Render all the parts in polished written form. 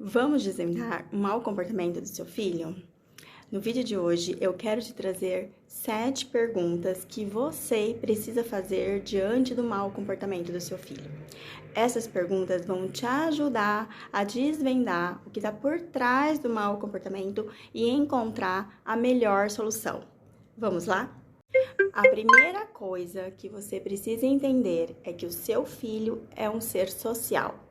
Vamos desvendar o mau comportamento do seu filho? No vídeo de hoje, eu quero te trazer 7 perguntas que você precisa fazer diante do mau comportamento do seu filho. Essas perguntas vão te ajudar a desvendar o que está por trás do mau comportamento e encontrar a melhor solução. Vamos lá? A primeira coisa que você precisa entender é que o seu filho é um ser social.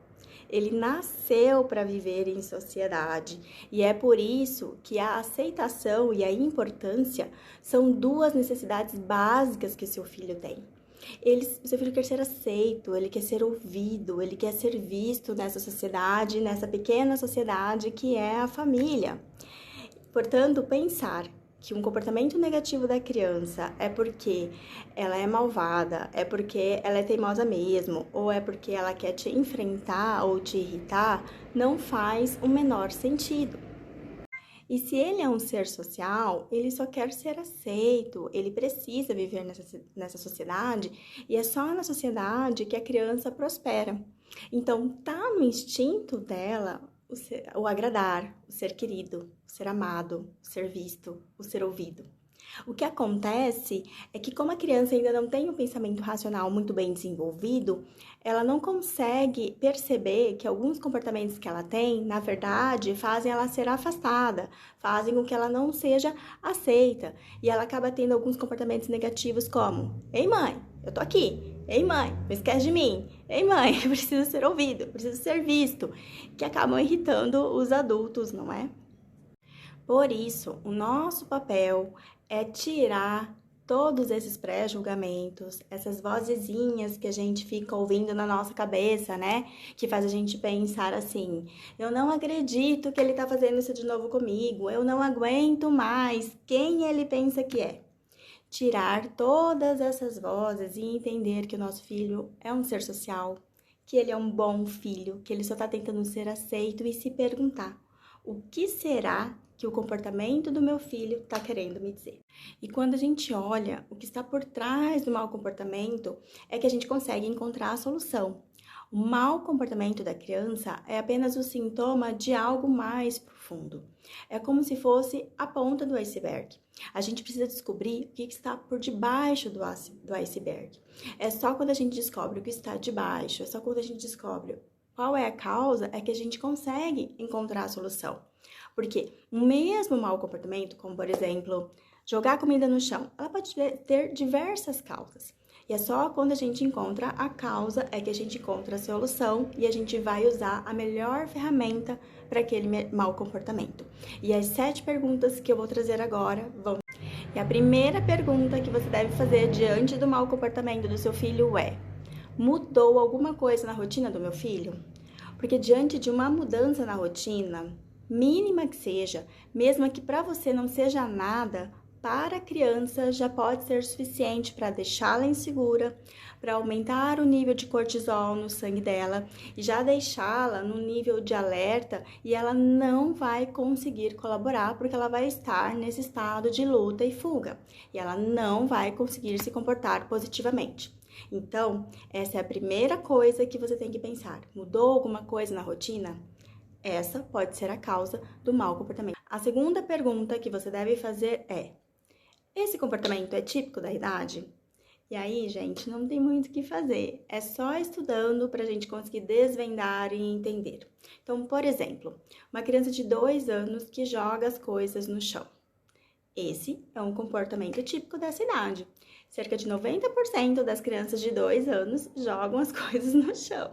Ele nasceu para viver em sociedade e é por isso que a aceitação e a importância são duas necessidades básicas que seu filho tem. Seu filho quer ser aceito, ele quer ser ouvido, ele quer ser visto nessa sociedade, nessa pequena sociedade que é a família. Portanto, pensar que um comportamento negativo da criança é porque ela é malvada, é porque ela é teimosa mesmo, ou é porque ela quer te enfrentar ou te irritar, não faz o menor sentido. E se ele é um ser social, ele só quer ser aceito, ele precisa viver nessa sociedade, e é só na sociedade que a criança prospera. Então, tá no instinto dela o agradar, o ser querido, o ser amado, o ser visto, o ser ouvido. O que acontece é que, como a criança ainda não tem um pensamento racional muito bem desenvolvido, ela não consegue perceber que alguns comportamentos que ela tem, na verdade, fazem ela ser afastada, fazem com que ela não seja aceita. E ela acaba tendo alguns comportamentos negativos como: ei mãe, eu tô aqui. Ei mãe, não esquece de mim. Ei mãe, eu preciso ser ouvido, eu preciso ser visto. Que acabam irritando os adultos, não é? Por isso, o nosso papel é tirar todos esses pré-julgamentos, essas vozezinhas que a gente fica ouvindo na nossa cabeça, né? Que faz a gente pensar assim: eu não acredito que ele tá fazendo isso de novo comigo, eu não aguento mais. Quem ele pensa que é? Tirar todas essas vozes e entender que o nosso filho é um ser social, que ele é um bom filho, que ele só tá tentando ser aceito e se perguntar: o que será que o comportamento do meu filho está querendo me dizer? E quando a gente olha o que está por trás do mau comportamento, é que a gente consegue encontrar a solução. O mau comportamento da criança é apenas o sintoma de algo mais profundo. É como se fosse a ponta do iceberg. A gente precisa descobrir o que está por debaixo do iceberg. É só quando a gente descobre o que está debaixo, é só quando a gente descobre qual é a causa, é que a gente consegue encontrar a solução. Porque o mesmo mau comportamento, como por exemplo, jogar comida no chão, ela pode ter diversas causas. E é só quando a gente encontra a causa é que a gente encontra a solução e a gente vai usar a melhor ferramenta para aquele mau comportamento. E as 7 perguntas que eu vou trazer agora vão... E a primeira pergunta que você deve fazer diante do mau comportamento do seu filho é: mudou alguma coisa na rotina do meu filho? Porque diante de uma mudança na rotina, mínima que seja, mesmo que para você não seja nada, para a criança já pode ser suficiente para deixá-la insegura, para aumentar o nível de cortisol no sangue dela e já deixá-la no nível de alerta, e ela não vai conseguir colaborar porque ela vai estar nesse estado de luta e fuga e ela não vai conseguir se comportar positivamente. Então, essa é a primeira coisa que você tem que pensar. Mudou alguma coisa na rotina? Essa pode ser a causa do mau comportamento. A segunda pergunta que você deve fazer é: esse comportamento é típico da idade? E aí, gente, não tem muito o que fazer. É só estudando para a gente conseguir desvendar e entender. Então, por exemplo, uma criança de 2 anos que joga as coisas no chão. Esse é um comportamento típico dessa idade. Cerca de 90% das crianças de 2 anos jogam as coisas no chão.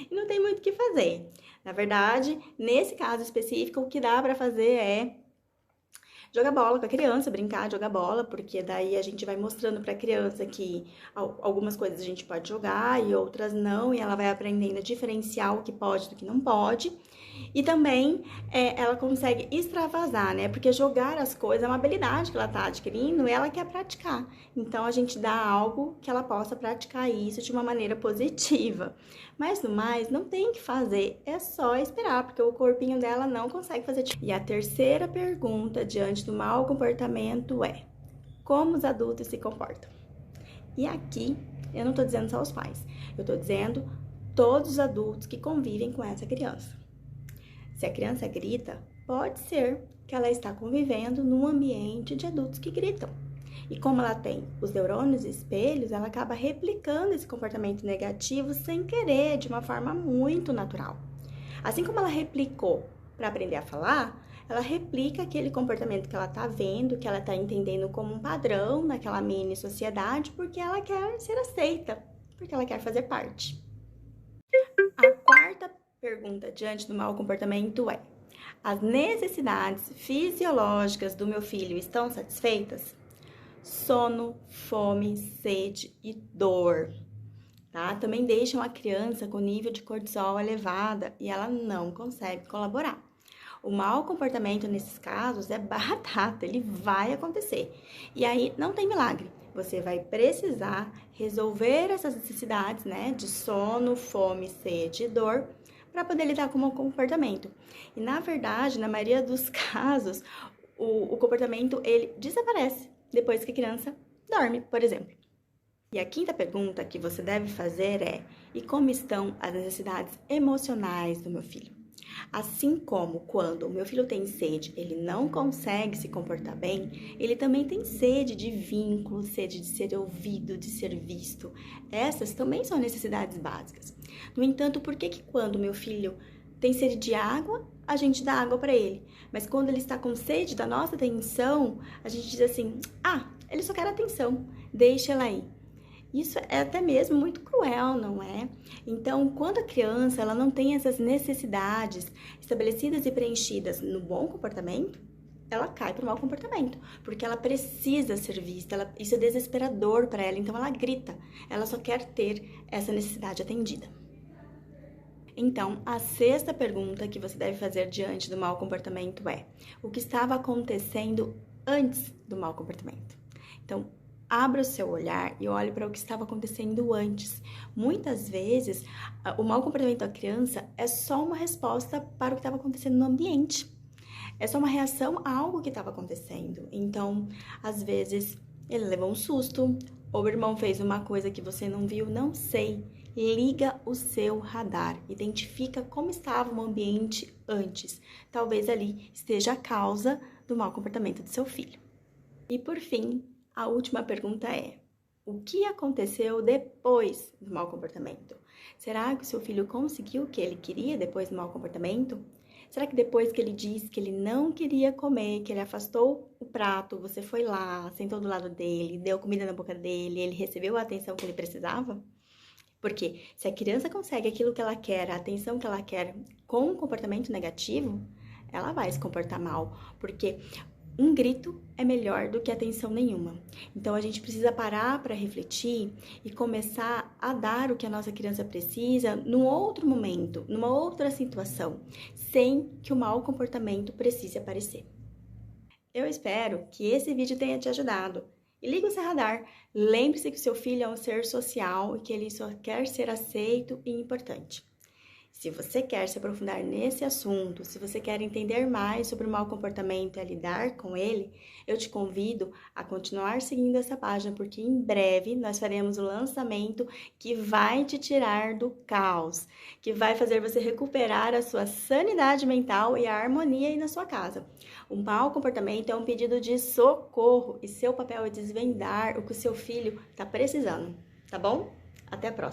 E não tem muito o que fazer. Na verdade, nesse caso específico, o que dá para fazer é jogar bola com a criança, brincar, jogar bola, porque daí a gente vai mostrando para a criança que algumas coisas a gente pode jogar e outras não, e ela vai aprendendo a diferenciar o que pode do que não pode. E também ela consegue extravasar, né? Porque jogar as coisas é uma habilidade que ela tá adquirindo e ela quer praticar. Então, a gente dá algo que ela possa praticar isso de uma maneira positiva. Mas, no mais, não tem que fazer, é só esperar, porque o corpinho dela não consegue fazer. E a terceira pergunta diante do mau comportamento é: como os adultos se comportam? E aqui, eu não tô dizendo só os pais, eu tô dizendo todos os adultos que convivem com essa criança. Se a criança grita, pode ser que ela está convivendo num ambiente de adultos que gritam. E como ela tem os neurônios espelhos, ela acaba replicando esse comportamento negativo sem querer, de uma forma muito natural. Assim como ela replicou para aprender a falar, ela replica aquele comportamento que ela está vendo, que ela está entendendo como um padrão naquela mini sociedade, porque ela quer ser aceita, porque ela quer fazer parte. A quarta pergunta diante do mau comportamento é: as necessidades fisiológicas do meu filho estão satisfeitas? Sono, fome, sede e dor, tá? Também deixam a criança com nível de cortisol elevada e ela não consegue colaborar. O mau comportamento nesses casos é batata, ele vai acontecer. E aí não tem milagre. Você vai precisar resolver essas necessidades, né, de sono, fome, sede e dor, para poder lidar com o comportamento. E na verdade, na maioria dos casos, o comportamento ele desaparece depois que a criança dorme, por exemplo. E a quinta pergunta que você deve fazer é: e como estão as necessidades emocionais do meu filho? Assim como quando o meu filho tem sede, ele não consegue se comportar bem, ele também tem sede de vínculo, sede de ser ouvido, de ser visto. Essas também são necessidades básicas. No entanto, por que quando o meu filho tem sede de água, a gente dá água para ele? Mas quando ele está com sede da nossa atenção, a gente diz assim: ele só quer atenção, deixa ela aí. Isso é até mesmo muito cruel, não é? Então, quando a criança ela não tem essas necessidades estabelecidas e preenchidas no bom comportamento, ela cai para o mau comportamento, porque ela precisa ser vista, isso é desesperador para ela, então ela grita, ela só quer ter essa necessidade atendida. Então, a sexta pergunta que você deve fazer diante do mau comportamento é: o que estava acontecendo antes do mau comportamento? Então, abra o seu olhar e olhe para o que estava acontecendo antes. Muitas vezes, o mau comportamento da criança é só uma resposta para o que estava acontecendo no ambiente. É só uma reação a algo que estava acontecendo. Então, às vezes, ele levou um susto, ou o irmão fez uma coisa que você não viu, não sei. Liga o seu radar, identifica como estava o ambiente antes. Talvez ali esteja a causa do mau comportamento do seu filho. E por fim, a última pergunta é: o que aconteceu depois do mau comportamento? Será que o seu filho conseguiu o que ele queria depois do mau comportamento? Será que depois que ele disse que ele não queria comer, que ele afastou o prato, você foi lá, sentou do lado dele, deu comida na boca dele, ele recebeu a atenção que ele precisava? Porque se a criança consegue aquilo que ela quer, a atenção que ela quer com um comportamento negativo, ela vai se comportar mal, porque um grito é melhor do que atenção nenhuma. Então, a gente precisa parar para refletir e começar a dar o que a nossa criança precisa num outro momento, numa outra situação, sem que o mau comportamento precise aparecer. Eu espero que esse vídeo tenha te ajudado. E liga o seu radar. Lembre-se que o seu filho é um ser social e que ele só quer ser aceito e importante. Se você quer se aprofundar nesse assunto, se você quer entender mais sobre o mau comportamento e a lidar com ele, eu te convido a continuar seguindo essa página, porque em breve nós faremos o lançamento que vai te tirar do caos, que vai fazer você recuperar a sua sanidade mental e a harmonia aí na sua casa. O mau comportamento é um pedido de socorro e seu papel é desvendar o que o seu filho está precisando, tá bom? Até a próxima!